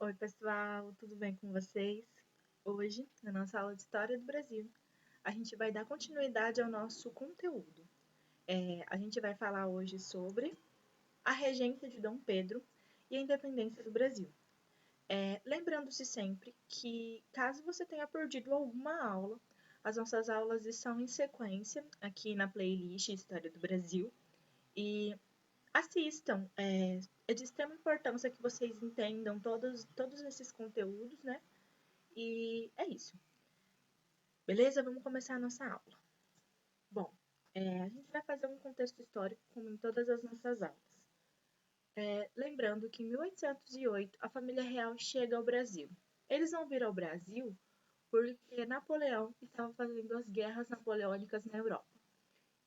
Oi, pessoal, tudo bem com vocês? Hoje, na nossa aula de História do Brasil, a gente vai dar continuidade ao nosso conteúdo. A gente vai falar hoje sobre a regência de Dom Pedro e a independência do Brasil. Lembrando-se sempre que, caso você tenha perdido alguma aula, as nossas aulas estão em sequência aqui na playlist História do Brasil. E assistam, é de extrema importância que vocês entendam todos esses conteúdos, né? E é isso. Beleza? Vamos começar a nossa aula. Bom, a gente vai fazer um contexto histórico como em todas as nossas aulas. Lembrando que em 1808 a família real chega ao Brasil. Eles vão vir ao Brasil porque Napoleão estava fazendo as guerras napoleônicas na Europa.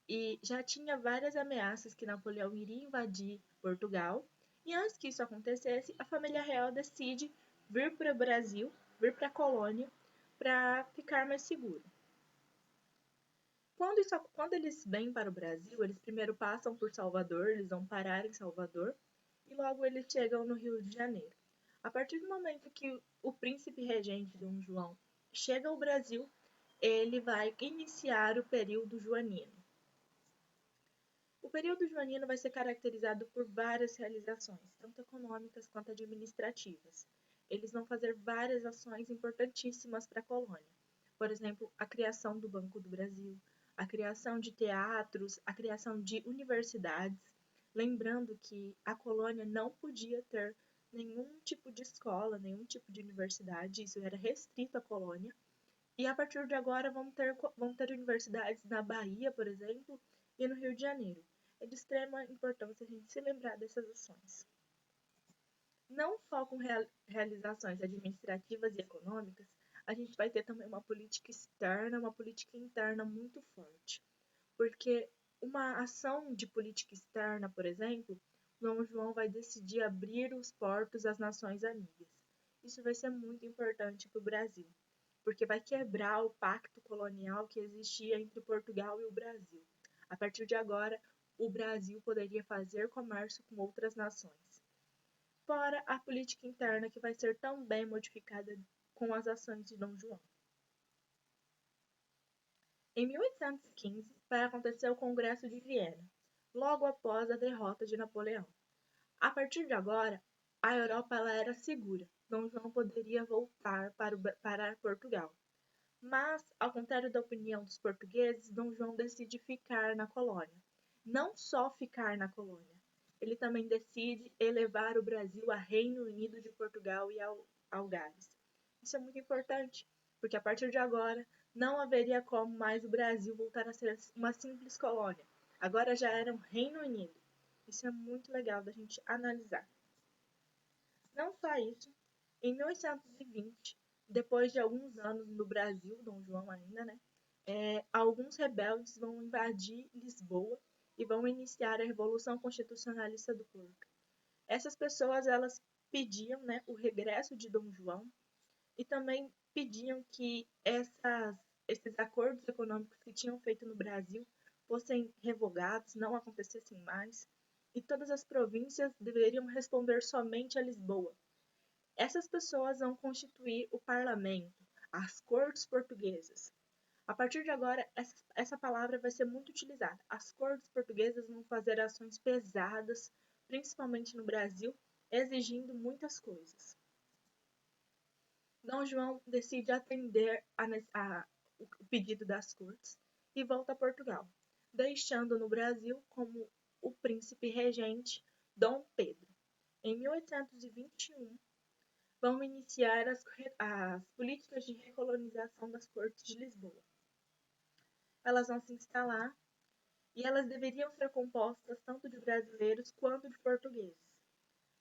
E já tinha várias ameaças que Napoleão iria invadir Portugal. E antes que isso acontecesse, a família real decide vir para o Brasil, vir para a colônia, para ficar mais seguro. Quando eles vêm para o Brasil, eles primeiro passam por Salvador, eles vão parar em Salvador e logo eles chegam no Rio de Janeiro. A partir do momento que o príncipe regente Dom João chega ao Brasil, ele vai iniciar o período joanino. O período joanino vai ser caracterizado por várias realizações, tanto econômicas quanto administrativas. Eles vão fazer várias ações importantíssimas para a colônia. Por exemplo, a criação do Banco do Brasil, a criação de teatros, a criação de universidades. Lembrando que a colônia não podia ter nenhum tipo de escola, nenhum tipo de universidade, isso era restrito à colônia. E a partir de agora vão ter universidades na Bahia, por exemplo, e no Rio de Janeiro. É de extrema importância a gente se lembrar dessas ações. Não só com realizações administrativas e econômicas, a gente vai ter também uma política externa, uma política interna muito forte. Porque uma ação de política externa, por exemplo, Dom João vai decidir abrir os portos às nações amigas. Isso vai ser muito importante para o Brasil, porque vai quebrar o pacto colonial que existia entre Portugal e o Brasil. A partir de agora, o Brasil poderia fazer comércio com outras nações. Fora a política interna que vai ser também modificada com as ações de Dom João. Em 1815, vai acontecer o Congresso de Viena, logo após a derrota de Napoleão. A partir de agora, a Europa ela era segura. Dom João poderia voltar para Portugal. Mas, ao contrário da opinião dos portugueses, Dom João decide ficar na colônia. Não só ficar na colônia, ele também decide elevar o Brasil a Reino Unido de Portugal e ao Gales. Isso é muito importante, porque a partir de agora não haveria como mais o Brasil voltar a ser uma simples colônia. Agora já era um Reino Unido. Isso é muito legal da gente analisar. Não só isso, em 1820, depois de alguns anos no Brasil, Dom João ainda, né? Alguns rebeldes vão invadir Lisboa e vão iniciar a Revolução Constitucionalista do Porto. Essas pessoas, elas pediam, né, o regresso de Dom João e também pediam que esses acordos econômicos que tinham feito no Brasil fossem revogados, não acontecessem mais, e todas as províncias deveriam responder somente a Lisboa. Essas pessoas vão constituir o parlamento, as cortes portuguesas. A partir de agora, essa palavra vai ser muito utilizada. As cortes portuguesas vão fazer ações pesadas, principalmente no Brasil, exigindo muitas coisas. Dom João decide atender o pedido das cortes e volta a Portugal, deixando no Brasil como o príncipe regente Dom Pedro. Em 1821, vão iniciar as políticas de recolonização das cortes de Lisboa. Elas vão se instalar e elas deveriam ser compostas tanto de brasileiros quanto de portugueses.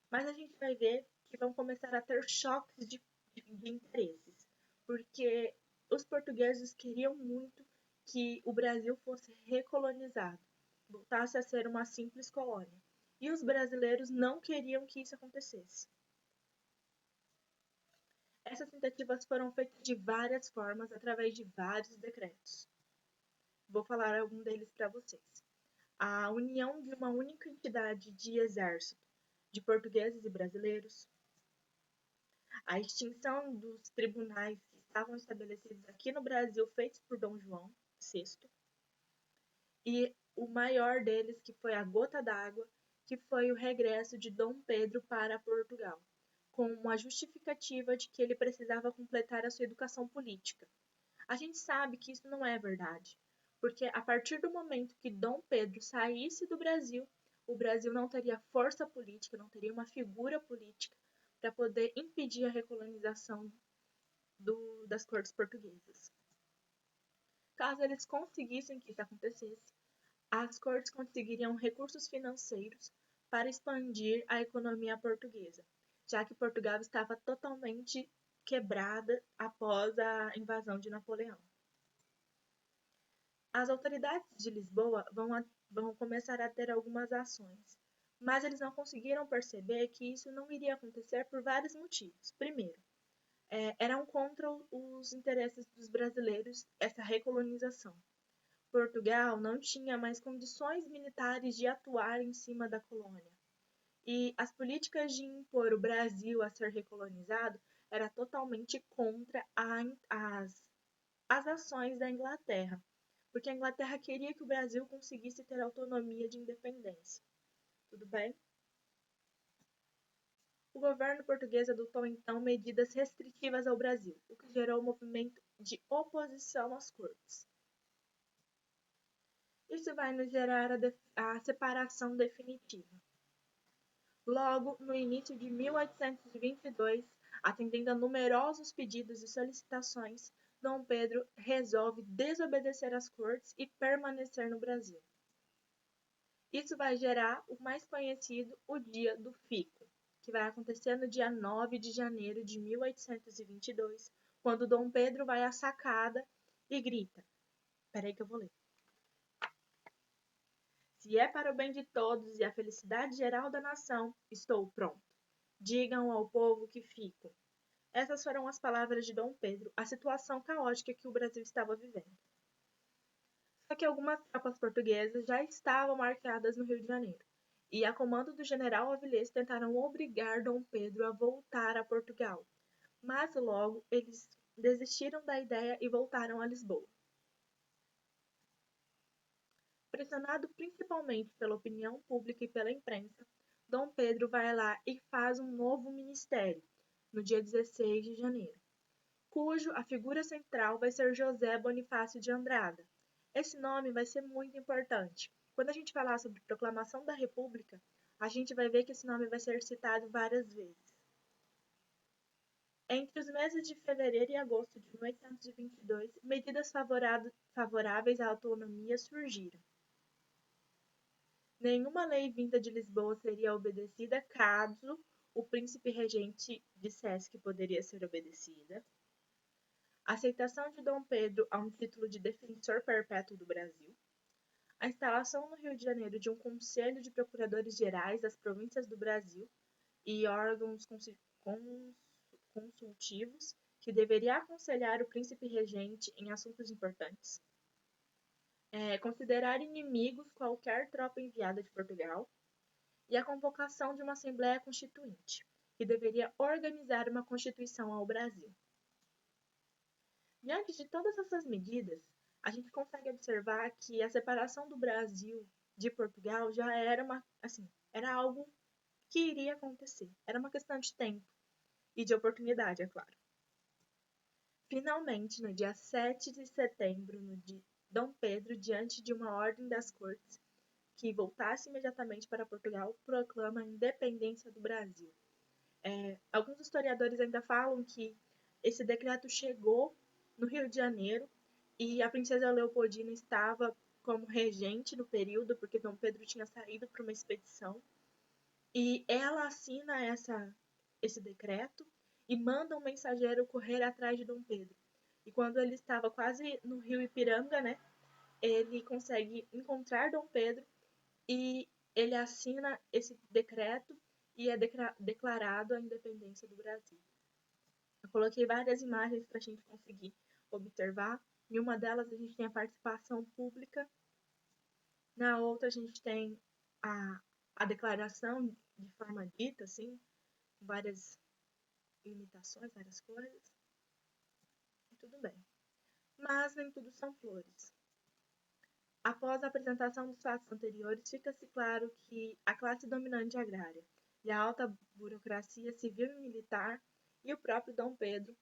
Mas a gente vai ver que vão começar a ter choques de interesses, porque os portugueses queriam muito que o Brasil fosse recolonizado, voltasse a ser uma simples colônia, e os brasileiros não queriam que isso acontecesse. Essas tentativas foram feitas de várias formas, através de vários decretos. Vou falar algum deles para vocês. A união de uma única entidade de exército de portugueses e brasileiros, a extinção dos tribunais que estavam estabelecidos aqui no Brasil, feitos por Dom João VI, e o maior deles, que foi a gota d'água, que foi o regresso de Dom Pedro para Portugal, com uma justificativa de que ele precisava completar a sua educação política. A gente sabe que isso não é verdade, porque a partir do momento que Dom Pedro saísse do Brasil, o Brasil não teria força política, não teria uma figura política para poder impedir a recolonização das cortes portuguesas. Caso eles conseguissem que isso acontecesse, as cortes conseguiriam recursos financeiros para expandir a economia portuguesa, já que Portugal estava totalmente quebrada após a invasão de Napoleão. As autoridades de Lisboa vão começar a ter algumas ações, mas eles não conseguiram perceber que isso não iria acontecer por vários motivos. Primeiro, eram contra os interesses dos brasileiros essa recolonização. Portugal não tinha mais condições militares de atuar em cima da colônia. E as políticas de impor o Brasil a ser recolonizado era totalmente contra as ações da Inglaterra, porque a Inglaterra queria que o Brasil conseguisse ter autonomia de independência. Tudo bem? O governo português adotou então medidas restritivas ao Brasil, o que gerou um movimento de oposição às cortes. Isso vai nos gerar a separação definitiva. Logo, no início de 1822, atendendo a numerosos pedidos e solicitações, Dom Pedro resolve desobedecer às cortes e permanecer no Brasil. Isso vai gerar o mais conhecido, o Dia do Fico, que vai acontecer no dia 9 de janeiro de 1822, quando Dom Pedro vai à sacada e grita. Espera aí que eu vou ler. Se é para o bem de todos e a felicidade geral da nação, estou pronto. Digam ao povo que fico. Essas foram as palavras de Dom Pedro, a situação caótica que o Brasil estava vivendo. Só que algumas tropas portuguesas já estavam marcadas no Rio de Janeiro, e a comando do general Avilés tentaram obrigar Dom Pedro a voltar a Portugal, mas logo eles desistiram da ideia e voltaram a Lisboa. Pressionado principalmente pela opinião pública e pela imprensa, Dom Pedro vai lá e faz um novo ministério, no dia 16 de janeiro, cujo a figura central vai ser José Bonifácio de Andrada. Esse nome vai ser muito importante. Quando a gente falar sobre a proclamação da República, a gente vai ver que esse nome vai ser citado várias vezes. Entre os meses de fevereiro e agosto de 1822, medidas favoráveis à autonomia surgiram. Nenhuma lei vinda de Lisboa seria obedecida caso o príncipe regente dissesse que poderia ser obedecida. A aceitação de Dom Pedro a um título de defensor perpétuo do Brasil. A instalação no Rio de Janeiro de um Conselho de Procuradores Gerais das Províncias do Brasil e órgãos consultivos que deveria aconselhar o príncipe regente em assuntos importantes. Considerar inimigos qualquer tropa enviada de Portugal, e a convocação de uma Assembleia Constituinte, que deveria organizar uma Constituição ao Brasil. Diante de todas essas medidas, a gente consegue observar que a separação do Brasil de Portugal já era algo que iria acontecer. Era uma questão de tempo e de oportunidade, é claro. Finalmente, no dia 7 de setembro, Dom Pedro, diante de uma ordem das cortes, que voltasse imediatamente para Portugal, proclama a independência do Brasil. Alguns historiadores ainda falam que esse decreto chegou no Rio de Janeiro e a princesa Leopoldina estava como regente no período, porque Dom Pedro tinha saído para uma expedição, e ela assina esse decreto e manda um mensageiro correr atrás de Dom Pedro. E quando ele estava quase no rio Ipiranga, né, ele consegue encontrar Dom Pedro e ele assina esse decreto e é declarado a independência do Brasil. Eu coloquei várias imagens para a gente conseguir observar. Em uma delas a gente tem a participação pública, na outra a gente tem a declaração de forma dita, assim, várias limitações, várias coisas, e tudo bem. Mas nem tudo são flores. Após a apresentação dos fatos anteriores, fica-se claro que a classe dominante agrária e a alta burocracia civil e militar e o próprio Dom Pedro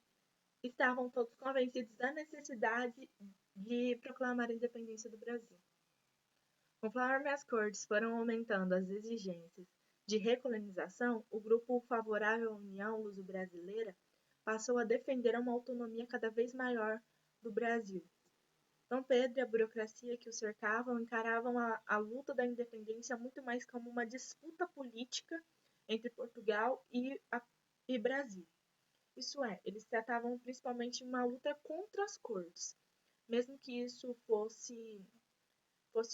estavam todos convencidos da necessidade de proclamar a independência do Brasil. Conforme as cortes foram aumentando as exigências de recolonização, o grupo favorável à União Luso-Brasileira passou a defender uma autonomia cada vez maior do Brasil. Dom Pedro e a burocracia que o cercavam encaravam a luta da independência muito mais como uma disputa política entre Portugal e Brasil. Isso é, eles tratavam principalmente uma luta contra as cortes, mesmo que isso fosse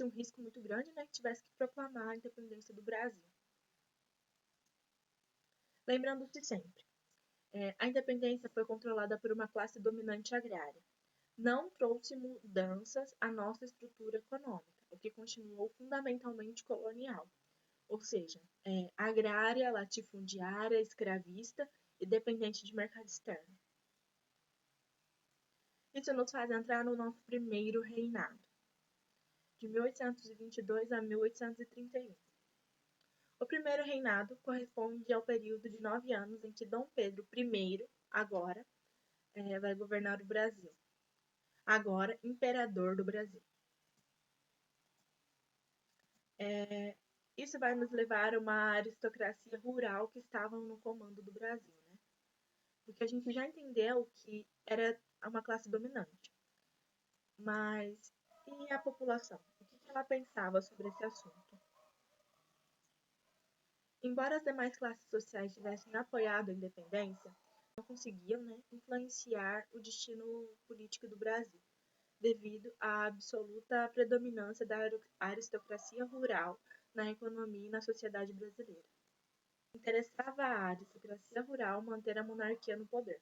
um risco muito grande, né, que tivesse que proclamar a independência do Brasil. Lembrando-se sempre, a independência foi controlada por uma classe dominante agrária. Não trouxe mudanças à nossa estrutura econômica, o que continuou fundamentalmente colonial, ou seja, agrária, latifundiária, escravista e dependente de mercado externo. Isso nos faz entrar no nosso primeiro reinado, de 1822 a 1831. O primeiro reinado corresponde ao período de 9 anos em que Dom Pedro I, agora, vai governar o Brasil. Agora, imperador do Brasil. Isso vai nos levar a uma aristocracia rural que estava no comando do Brasil, né? Porque a gente já entendeu que era uma classe dominante. Mas e a população? O que ela pensava sobre esse assunto? Embora as demais classes sociais tivessem apoiado a independência, não conseguiam, né, influenciar o destino político do Brasil, devido à absoluta predominância da aristocracia rural na economia e na sociedade brasileira. Interessava à aristocracia rural manter a monarquia no poder,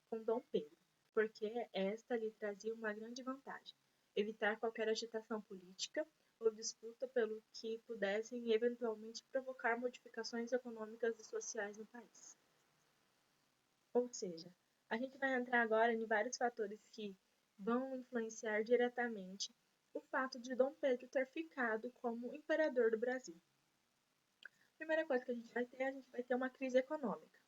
com Dom Pedro, porque esta lhe trazia uma grande vantagem: evitar qualquer agitação política ou disputa pelo que pudessem eventualmente provocar modificações econômicas e sociais no país. Ou seja, a gente vai entrar agora em vários fatores que vão influenciar diretamente o fato de Dom Pedro ter ficado como imperador do Brasil. Primeira coisa que a gente vai ter uma crise econômica.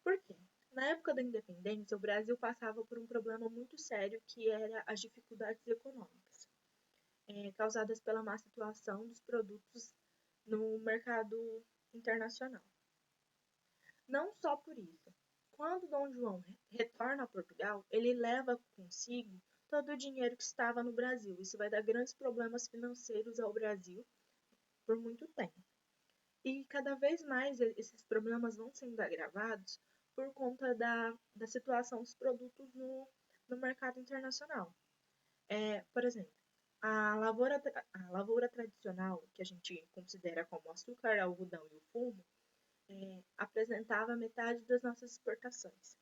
Por quê? Na época da independência, o Brasil passava por um problema muito sério, que era as dificuldades econômicas, causadas pela má situação dos produtos no mercado internacional. Não só por isso. Quando Dom João retorna a Portugal, ele leva consigo todo o dinheiro que estava no Brasil. Isso vai dar grandes problemas financeiros ao Brasil por muito tempo. E cada vez mais esses problemas vão sendo agravados por conta da situação dos produtos no mercado internacional. Por exemplo, a lavoura tradicional, que a gente considera como o açúcar, o algodão e o fumo, apresentava metade das nossas exportações.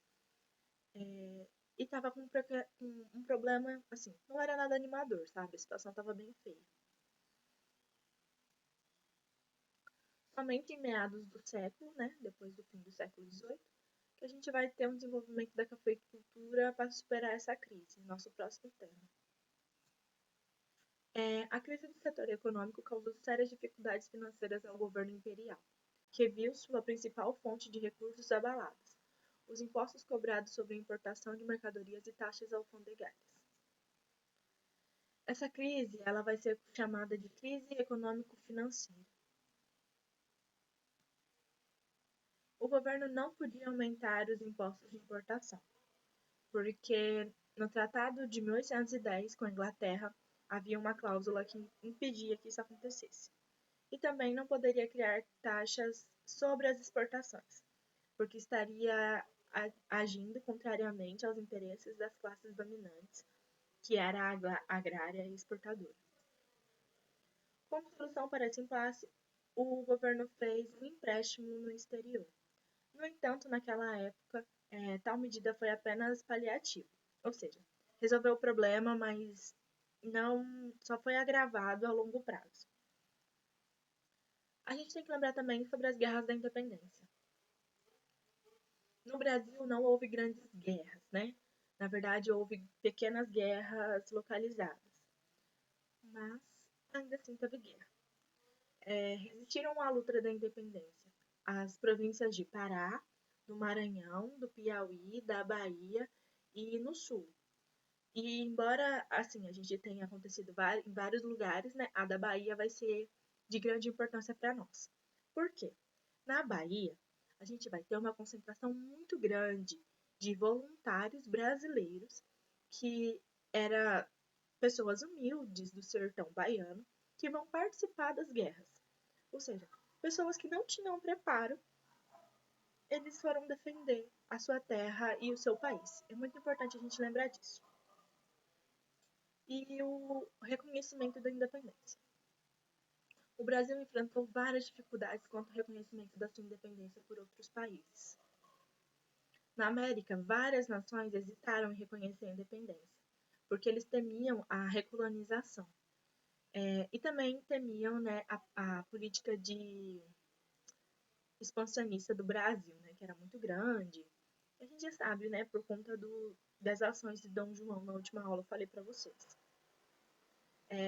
E estava com um problema, assim, não era nada animador, sabe? A situação estava bem feia. Somente em meados do século, né, depois do fim do século XVIII, que a gente vai ter um desenvolvimento da cafeicultura para superar essa crise, nosso próximo tema. A crise do setor econômico causou sérias dificuldades financeiras ao governo imperial, que viu sua principal fonte de recursos abaladas: os impostos cobrados sobre a importação de mercadorias e taxas alfandegárias. Essa crise ela vai ser chamada de crise econômico-financeira. O governo não podia aumentar os impostos de importação, porque no Tratado de 1810 com a Inglaterra havia uma cláusula que impedia que isso acontecesse. E também não poderia criar taxas sobre as exportações, porque estaria agindo contrariamente aos interesses das classes dominantes, que era a agrária e exportadora. Como solução para esse impasse, o governo fez um empréstimo no exterior. No entanto, naquela época, tal medida foi apenas paliativa, ou seja, resolveu o problema, mas não só foi agravado a longo prazo. A gente tem que lembrar também sobre as guerras da independência. No Brasil não houve grandes guerras, né? Na verdade, houve pequenas guerras localizadas, mas ainda assim teve guerra. Resistiram à luta da independência as províncias de Pará, do Maranhão, do Piauí, da Bahia e no Sul. E embora assim a gente tenha acontecido em vários lugares, né, a da Bahia vai ser de grande importância para nós. Por quê? Na Bahia, a gente vai ter uma concentração muito grande de voluntários brasileiros que eram pessoas humildes do sertão baiano que vão participar das guerras. Ou seja, pessoas que não tinham preparo, eles foram defender a sua terra e o seu país. É muito importante a gente lembrar disso. E o reconhecimento da independência. O Brasil enfrentou várias dificuldades quanto ao reconhecimento da sua independência por outros países. Na América, várias nações hesitaram em reconhecer a independência, porque eles temiam a recolonização. E também temiam, né, a política de expansionista do Brasil, né, que era muito grande. A gente já sabe, né, por conta das ações de Dom João na última aula eu falei para vocês.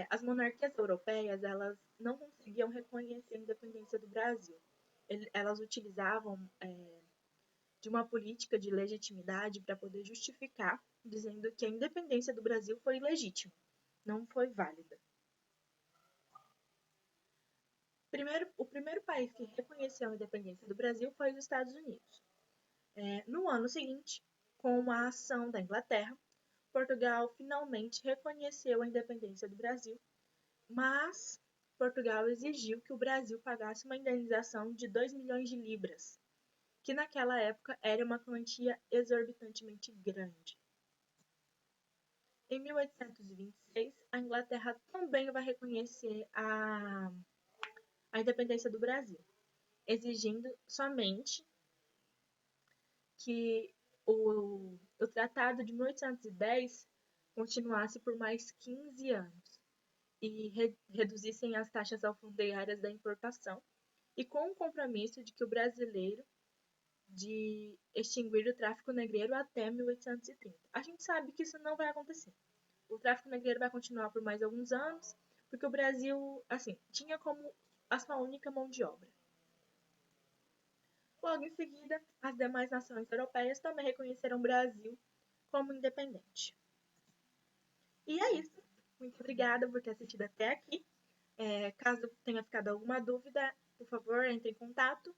As monarquias europeias, elas não conseguiam reconhecer a independência do Brasil. Elas utilizavam de uma política de legitimidade para poder justificar, dizendo que a independência do Brasil foi legítima, não foi válida. O primeiro país que reconheceu a independência do Brasil foi os Estados Unidos. No ano seguinte, com a ação da Inglaterra, Portugal finalmente reconheceu a independência do Brasil, mas Portugal exigiu que o Brasil pagasse uma indenização de 2 milhões de libras, que naquela época era uma quantia exorbitantemente grande. Em 1826, a Inglaterra também vai reconhecer a independência do Brasil, exigindo somente que o Tratado de 1810 continuasse por mais 15 anos e reduzissem as taxas alfandegárias da importação, e com o compromisso de que o brasileiro de extinguir o tráfico negreiro até 1830. A gente sabe que isso não vai acontecer. O tráfico negreiro vai continuar por mais alguns anos, porque o Brasil, assim, tinha como a sua única mão de obra. Logo em seguida, as demais nações europeias também reconheceram o Brasil como independente. E é isso. Muito obrigada por ter assistido até aqui. Caso tenha ficado alguma dúvida, por favor, entre em contato.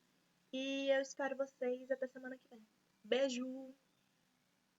E eu espero vocês até semana que vem. Beijo!